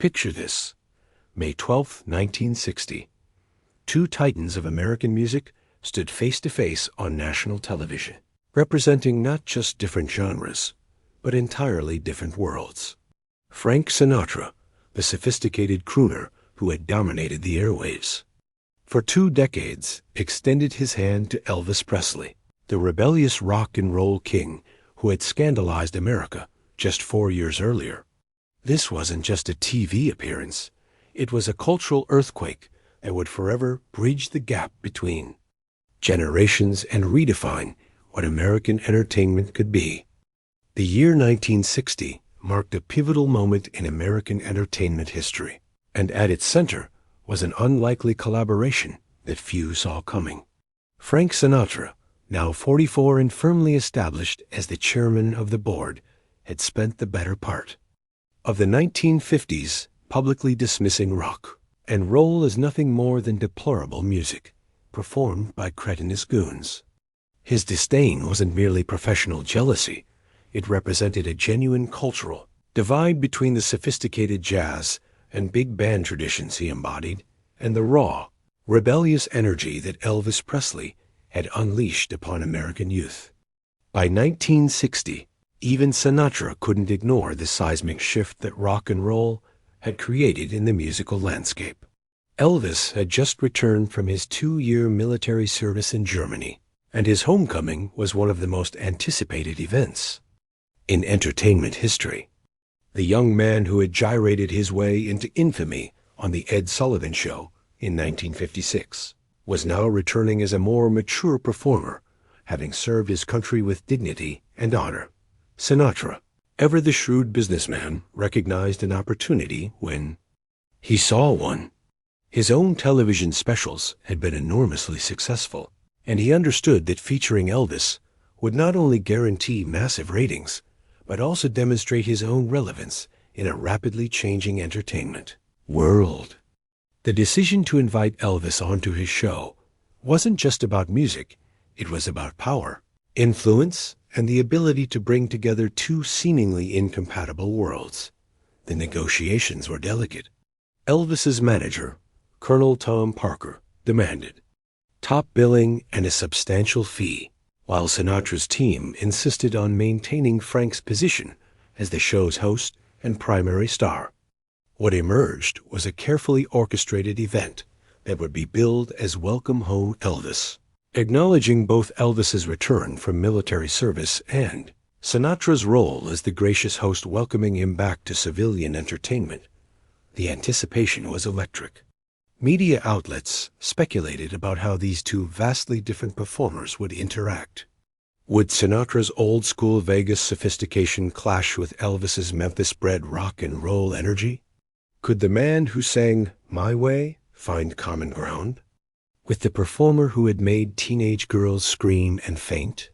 Picture this. May 12, 1960. Two titans of American music stood face to face on national television, representing not just different genres, but entirely different worlds. Frank Sinatra, the sophisticated crooner who had dominated the airwaves, for 2 decades extended his hand to Elvis Presley, the rebellious rock and roll king who had scandalized America just 4 years earlier. This wasn't just a TV appearance. It was a cultural earthquake that would forever bridge the gap between generations and redefine what American entertainment could be. The year 1960 marked a pivotal moment in American entertainment history, and at its center was an unlikely collaboration that few saw coming. Frank Sinatra, now 44 and firmly established as the chairman of the board, had spent the better part of the 1950s publicly dismissing rock and roll as nothing more than deplorable music performed by cretinous goons. His disdain wasn't merely professional jealousy. It represented a genuine cultural divide between the sophisticated jazz and big band traditions he embodied and the raw, rebellious energy that Elvis Presley had unleashed upon American youth. By 1960, even Sinatra couldn't ignore the seismic shift that rock and roll had created in the musical landscape. Elvis had just returned from his 2-year military service in Germany, and his homecoming was one of the most anticipated events in entertainment history. The young man who had gyrated his way into infamy on The Ed Sullivan Show in 1956 was now returning as a more mature performer, having served his country with dignity and honor. Sinatra, ever the shrewd businessman, recognized an opportunity when he saw one. His own television specials had been enormously successful, and he understood that featuring Elvis would not only guarantee massive ratings, but also demonstrate his own relevance in a rapidly changing entertainment world. The decision to invite Elvis onto his show wasn't just about music. It was about power, influence, and the ability to bring together two seemingly incompatible worlds. The negotiations were delicate. Elvis's manager, Colonel Tom Parker, demanded top billing and a substantial fee, while Sinatra's team insisted on maintaining Frank's position as the show's host and primary star. What emerged was a carefully orchestrated event that would be billed as Welcome Home Elvis, acknowledging both Elvis's return from military service and Sinatra's role as the gracious host welcoming him back to civilian entertainment. The anticipation was electric. Media outlets speculated about how these two vastly different performers would interact. Would Sinatra's old-school Vegas sophistication clash with Elvis's Memphis-bred rock and roll energy? Could the man who sang My Way find common ground with the performer who had made teenage girls scream and faint?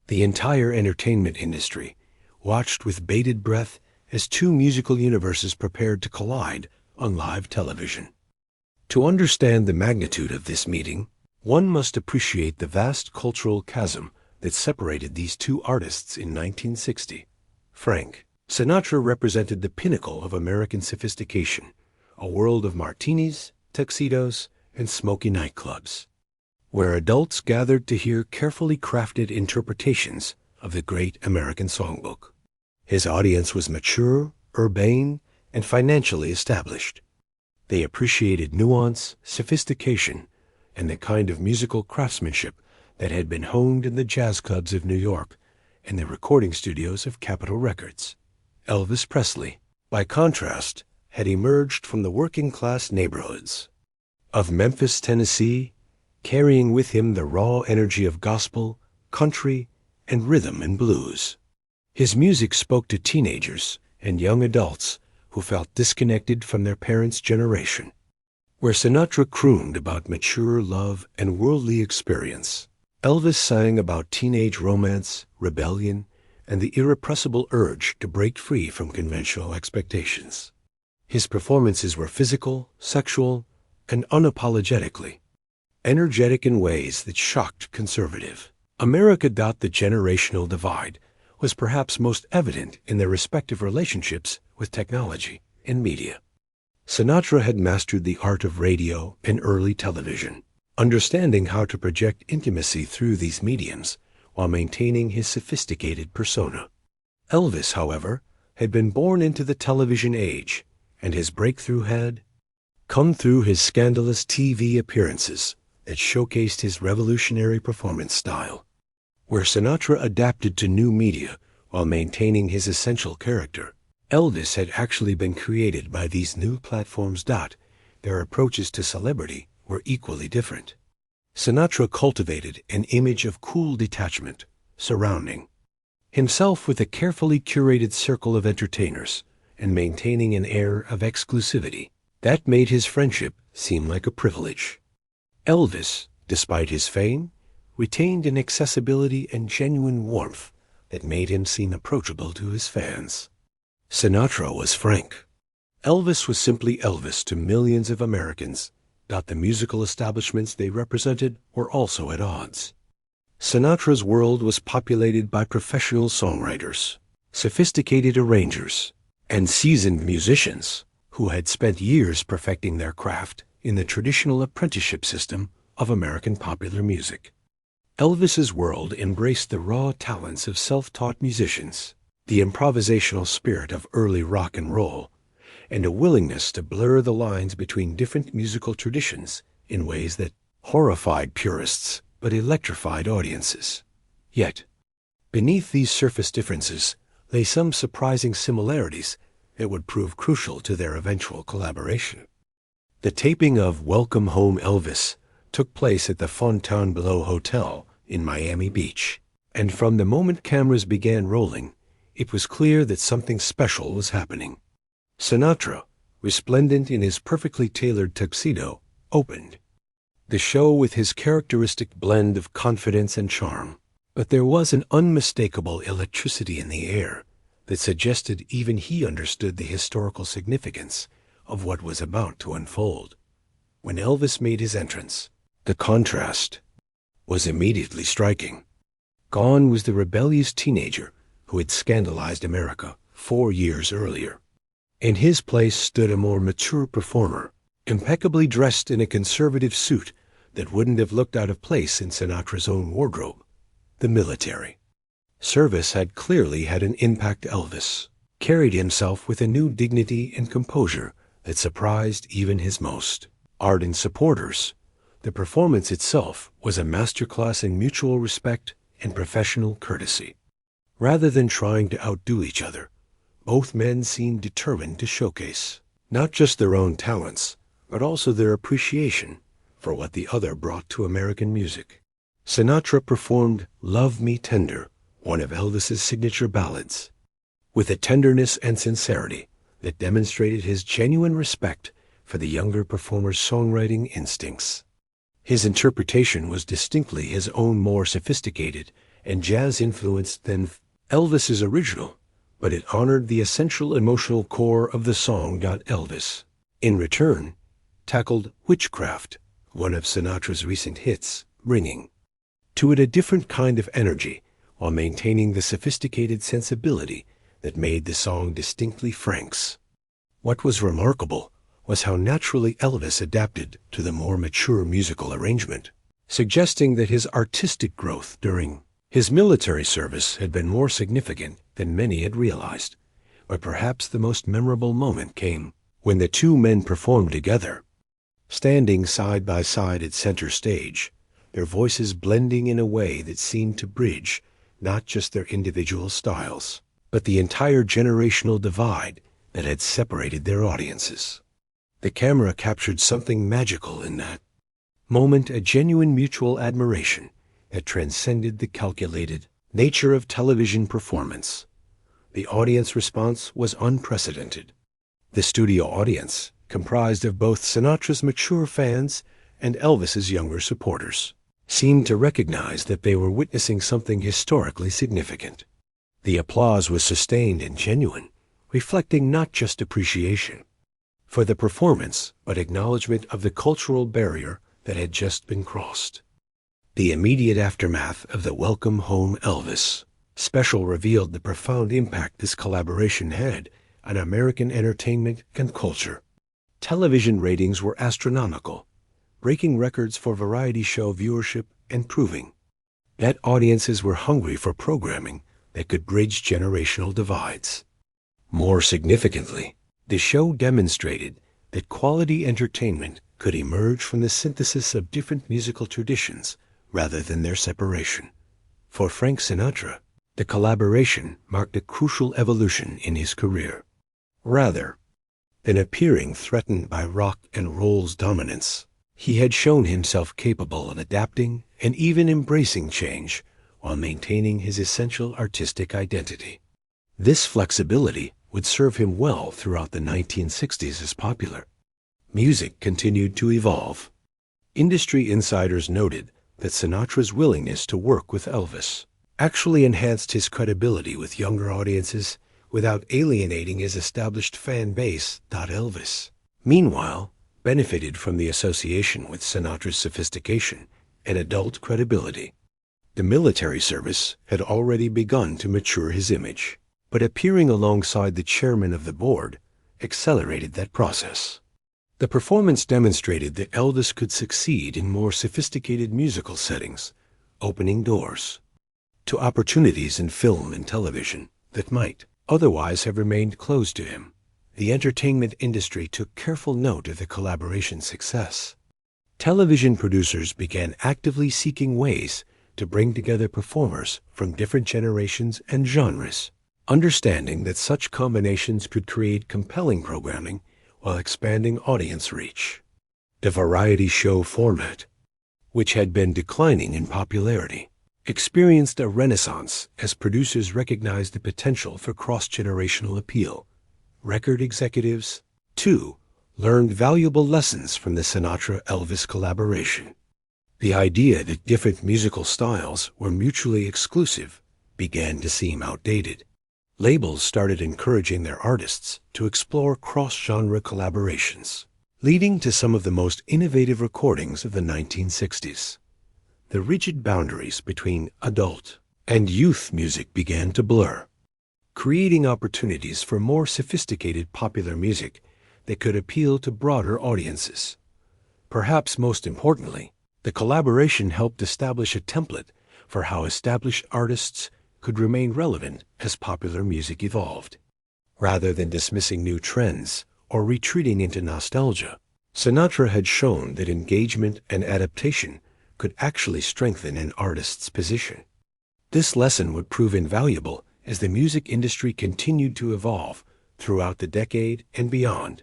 The entire entertainment industry watched with bated breath as two musical universes prepared to collide on live television. To understand the magnitude of this meeting, one must appreciate the vast cultural chasm that separated these two artists in 1960. Frank Sinatra represented the pinnacle of American sophistication, a world of martinis, tuxedos, and smoky nightclubs, where adults gathered to hear carefully crafted interpretations of the great American songbook. His audience was mature, urbane, and financially established. They appreciated nuance, sophistication, and the kind of musical craftsmanship that had been honed in the jazz clubs of New York and the recording studios of Capitol Records. Elvis Presley, by contrast, had emerged from the working-class neighborhoods of Memphis, Tennessee, carrying with him the raw energy of gospel, country, and rhythm and blues. His music spoke to teenagers and young adults who felt disconnected from their parents' generation. Where Sinatra crooned about mature love and worldly experience, Elvis sang about teenage romance, rebellion, and the irrepressible urge to break free from conventional expectations. His performances were physical, sexual, and unapologetically energetic in ways that shocked conservative America. The generational divide was perhaps most evident in their respective relationships with technology and media. Sinatra had mastered the art of radio and early television, understanding how to project intimacy through these mediums while maintaining his sophisticated persona. Elvis, however, had been born into the television age, and his breakthrough had come through his scandalous TV appearances that showcased his revolutionary performance style. Where Sinatra adapted to new media while maintaining his essential character, Elvis had actually been created by these new platforms. Their approaches to celebrity were equally different. Sinatra cultivated an image of cool detachment, surrounding himself with a carefully curated circle of entertainers and maintaining an air of exclusivity that made his friendship seem like a privilege. Elvis, despite his fame, retained an accessibility and genuine warmth that made him seem approachable to his fans. Sinatra was frank. Elvis was simply Elvis to millions of Americans. The musical establishments they represented were also at odds. Sinatra's world was populated by professional songwriters, sophisticated arrangers, and seasoned musicians who had spent years perfecting their craft in the traditional apprenticeship system of American popular music. Elvis's world embraced the raw talents of self-taught musicians, the improvisational spirit of early rock and roll, and a willingness to blur the lines between different musical traditions in ways that horrified purists but electrified audiences. Yet, beneath these surface differences lay some surprising similarities that would prove crucial to their eventual collaboration. The taping of Welcome Home Elvis took place at the Fontainebleau Hotel in Miami Beach, and from the moment cameras began rolling, it was clear that something special was happening. Sinatra, resplendent in his perfectly tailored tuxedo, opened the show with his characteristic blend of confidence and charm. But there was an unmistakable electricity in the air that suggested even he understood the historical significance of what was about to unfold. When Elvis made his entrance, the contrast was immediately striking. Gone was the rebellious teenager who had scandalized America 4 years earlier. In his place stood a more mature performer, impeccably dressed in a conservative suit that wouldn't have looked out of place in Sinatra's own wardrobe. The military service had clearly had an impact. Elvis carried himself with a new dignity and composure that surprised even his most ardent supporters. The performance itself was a masterclass in mutual respect and professional courtesy. Rather than trying to outdo each other, both men seemed determined to showcase not just their own talents, but also their appreciation for what the other brought to American music. Sinatra performed Love Me Tender, one of Elvis's signature ballads, with a tenderness and sincerity that demonstrated his genuine respect for the younger performer's songwriting instincts. His interpretation was distinctly his own, more sophisticated and jazz-influenced than Elvis's original, but it honored the essential emotional core of the song. Elvis, in return, tackled Witchcraft, one of Sinatra's recent hits, bringing to it a different kind of energy while maintaining the sophisticated sensibility that made the song distinctly Frank's. What was remarkable was how naturally Elvis adapted to the more mature musical arrangement, suggesting that his artistic growth during his military service had been more significant than many had realized. But perhaps the most memorable moment came when the two men performed together, standing side by side at center stage, their voices blending in a way that seemed to bridge not just their individual styles, but the entire generational divide that had separated their audiences. The camera captured something magical in that moment, a genuine mutual admiration that transcended the calculated nature of television performance. The audience response was unprecedented. The studio audience, comprised of both Sinatra's mature fans and Elvis's younger supporters, seemed to recognize that they were witnessing something historically significant. The applause was sustained and genuine, reflecting not just appreciation for the performance, but acknowledgement of the cultural barrier that had just been crossed. The immediate aftermath of the Welcome Home Elvis special revealed the profound impact this collaboration had on American entertainment and culture. Television ratings were astronomical, breaking records for variety show viewership and proving that audiences were hungry for programming that could bridge generational divides. More significantly, the show demonstrated that quality entertainment could emerge from the synthesis of different musical traditions rather than their separation. For Frank Sinatra, the collaboration marked a crucial evolution in his career. Rather than appearing threatened by rock and roll's dominance, he had shown himself capable of adapting and even embracing change while maintaining his essential artistic identity. This flexibility would serve him well throughout the 1960s as popular music continued to evolve. Industry insiders noted that Sinatra's willingness to work with Elvis actually enhanced his credibility with younger audiences without alienating his established fan base. Elvis, meanwhile, benefited from the association with Sinatra's sophistication and adult credibility. The military service had already begun to mature his image, but appearing alongside the chairman of the board accelerated that process. The performance demonstrated that Elvis could succeed in more sophisticated musical settings, opening doors to opportunities in film and television that might otherwise have remained closed to him. The entertainment industry took careful note of the collaboration's success. Television producers began actively seeking ways to bring together performers from different generations and genres, understanding that such combinations could create compelling programming while expanding audience reach. The variety show format, which had been declining in popularity, experienced a renaissance as producers recognized the potential for cross-generational appeal. Record executives, too, learned valuable lessons from the Sinatra-Elvis collaboration. The idea that different musical styles were mutually exclusive began to seem outdated. Labels started encouraging their artists to explore cross-genre collaborations, leading to some of the most innovative recordings of the 1960s. The rigid boundaries between adult and youth music began to blur, creating opportunities for more sophisticated popular music that could appeal to broader audiences. Perhaps most importantly, the collaboration helped establish a template for how established artists could remain relevant as popular music evolved. Rather than dismissing new trends or retreating into nostalgia, Sinatra had shown that engagement and adaptation could actually strengthen an artist's position. This lesson would prove invaluable as the music industry continued to evolve throughout the decade and beyond.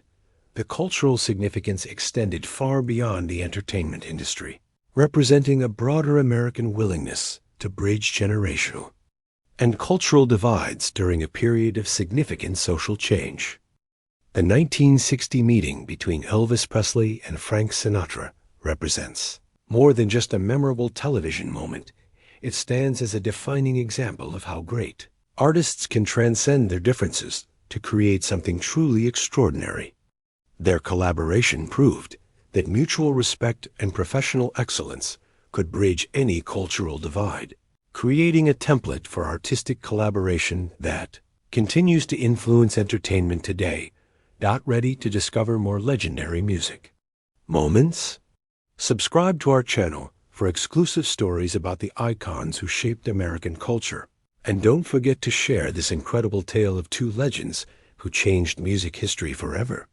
The cultural significance extended far beyond the entertainment industry, representing a broader American willingness to bridge generational and cultural divides during a period of significant social change. The 1960 meeting between Elvis Presley and Frank Sinatra represents more than just a memorable television moment. It stands as a defining example of how great artists can transcend their differences to create something truly extraordinary. Their collaboration proved that mutual respect and professional excellence could bridge any cultural divide, creating a template for artistic collaboration that continues to influence entertainment today. Ready to discover more legendary music moments? Subscribe to our channel for exclusive stories about the icons who shaped American culture. And don't forget to share this incredible tale of two legends who changed music history forever.